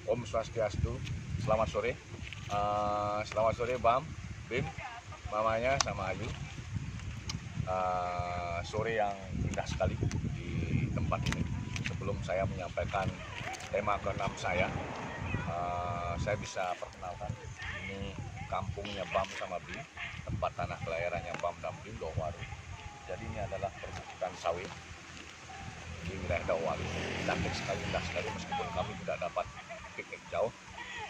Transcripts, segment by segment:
Om Swastiastu. Selamat sore. Selamat sore Bam, Bim, mamanya sama Ayu. Sore yang indah sekali di tempat ini. Sebelum saya menyampaikan tema ke-6 saya bisa perkenalkan. Ini kampungnya Bam sama Bim, tempat tanah kelahirannya Bam dan Bim, Dowaru. Jadi ini adalah perbukitan sawit di wilayah Dawaru. Cantik sekali, indah sekali, meskipun kami tidak dapat piknik jauh,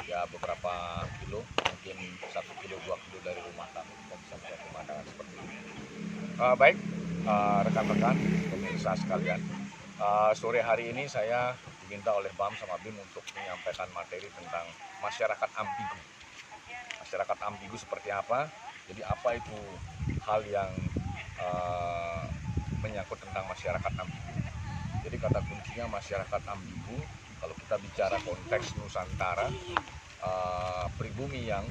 ya beberapa kilo, mungkin 1 kilo 2 kilo dari rumah kami, kita bisa melihat pemandangan seperti ini. Baik, rekan-rekan pemirsa sekalian, sore hari ini saya diminta oleh Bam sama Bim untuk menyampaikan materi tentang masyarakat ambigu. Masyarakat ambigu seperti apa? Jadi apa itu hal yang menyangkut tentang masyarakat ambigu? Jadi kata kuncinya masyarakat ambigu, kalau kita bicara konteks Nusantara, pribumi yang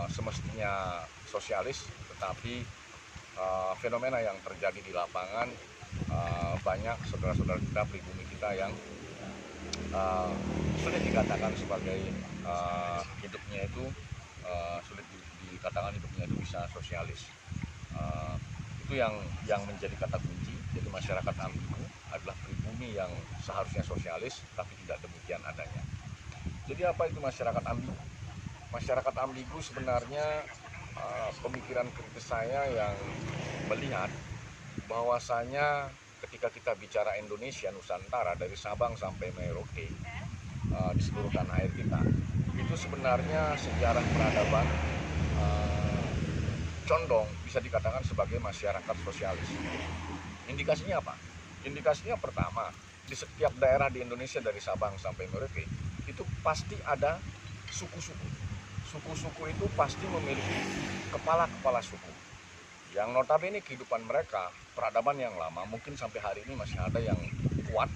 semestinya sosialis, tetapi fenomena yang terjadi di lapangan, banyak saudara-saudara kita, pribumi kita yang sulit dikatakan sebagai hidupnya itu sulit dikatakan hidupnya itu bisa sosialis. Itu yang menjadi kata kunci. Jadi masyarakat ambigu adalah pribumi yang seharusnya sosialis tapi tidak demikian adanya. Jadi apa itu masyarakat ambigu? Masyarakat ambigu sebenarnya pemikiran kritis saya yang melihat bahwasanya ketika kita bicara Indonesia, Nusantara, dari Sabang sampai Merauke, di seluruh tanah air kita, itu sebenarnya sejarah peradaban condong bisa dikatakan sebagai masyarakat sosialis. Indikasinya apa? Indikasinya pertama, di setiap daerah di Indonesia dari Sabang sampai Merauke itu pasti ada suku-suku. Suku-suku itu pasti memiliki kepala-kepala suku yang notabene kehidupan mereka, peradaban yang lama, mungkin sampai hari ini masih ada yang kuat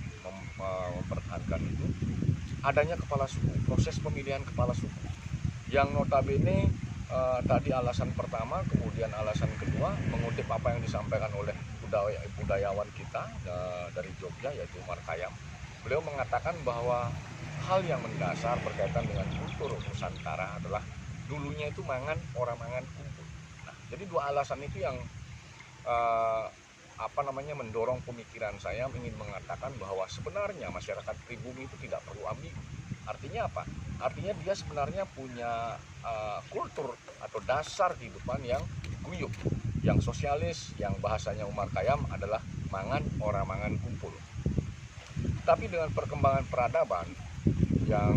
mempertahankan itu, adanya kepala suku, proses pemilihan kepala suku yang notabene tadi alasan pertama, kemudian alasan kedua, mengutip apa yang disampaikan oleh budayawan kita dari Jogja, yaitu Umar Khayyam. Beliau mengatakan bahwa hal yang mendasar berkaitan dengan kultur Nusantara adalah dulunya itu orang mangan kumpul. Nah, jadi dua alasan itu yang mendorong pemikiran saya ingin mengatakan bahwa sebenarnya masyarakat pribumi itu tidak perlu ambigu. Artinya apa? Artinya dia sebenarnya punya kultur atau dasar kehidupan yang guyup, yang sosialis, yang bahasanya Umar Khayyam adalah orang mangan kumpul. Tapi dengan perkembangan peradaban yang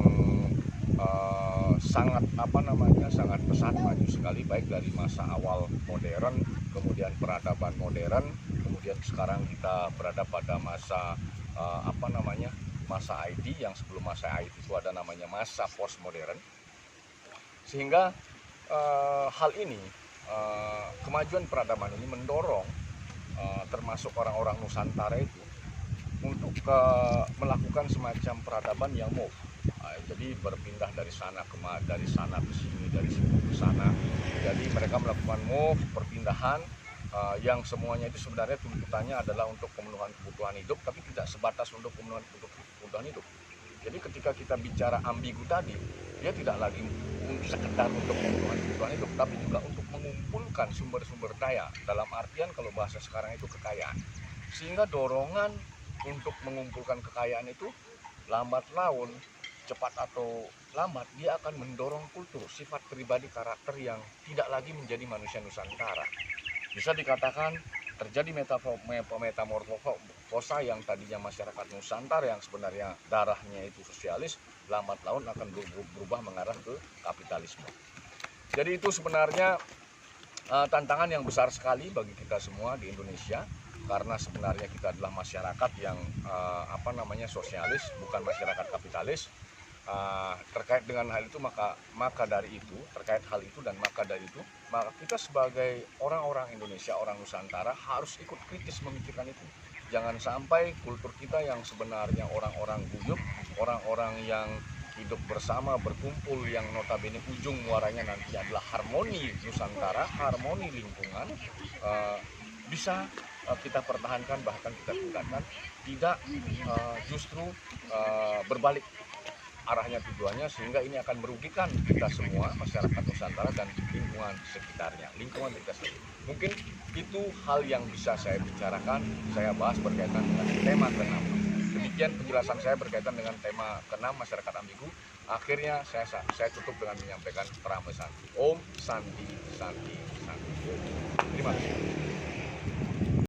sangat pesat maju sekali, baik dari masa awal modern, kemudian peradaban modern, kemudian sekarang kita berada pada masa masa IT, yang sebelum masa IT itu ada namanya masa postmodern. Sehingga hal ini, kemajuan peradaban ini mendorong termasuk orang-orang Nusantara itu untuk melakukan semacam peradaban yang move. Jadi berpindah dari sana ke sini, dari sini ke sana. Jadi mereka melakukan move, perpindahan yang semuanya itu sebenarnya tuntutannya adalah untuk pemenuhan kebutuhan hidup, tapi tidak sebatas untuk pemenuhan kebutuhan hidup. Jadi ketika kita bicara ambigu tadi, dia tidak lagi sekedar untuk pemenuhan kebutuhan hidup, tapi juga untuk mengumpulkan sumber-sumber daya. Dalam artian kalau bahasa sekarang itu kekayaan. Sehingga dorongan untuk mengumpulkan kekayaan itu lambat laun, cepat atau lambat, dia akan mendorong kultur, sifat pribadi, karakter yang tidak lagi menjadi manusia Nusantara. Bisa dikatakan terjadi metamorfosa yang tadinya masyarakat Nusantara yang sebenarnya darahnya itu sosialis, lambat laun akan berubah mengarah ke kapitalisme. Jadi itu sebenarnya tantangan yang besar sekali bagi kita semua di Indonesia, karena sebenarnya kita adalah masyarakat yang sosialis, bukan masyarakat kapitalis. Terkait dengan hal itu maka dari itu maka kita sebagai orang-orang Indonesia, orang Nusantara harus ikut kritis memikirkan itu. Jangan sampai kultur kita yang sebenarnya orang-orang guyup, orang-orang yang hidup bersama, berkumpul, yang notabene ujung muaranya nanti adalah harmoni Nusantara, harmoni lingkungan, bisa kita pertahankan, bahkan kita tingkatkan, tidak justru berbalik arahnya tujuannya, sehingga ini akan merugikan kita semua, masyarakat Nusantara dan lingkungan sekitarnya, lingkungan kita sendiri. Mungkin itu hal yang bisa saya bicarakan, saya bahas berkaitan dengan tema ke-6. Demikian penjelasan saya berkaitan dengan tema ke-6 masyarakat ambigu. Akhirnya saya tutup dengan menyampaikan pramesaan. Om Santi Santi Santi. Terima kasih.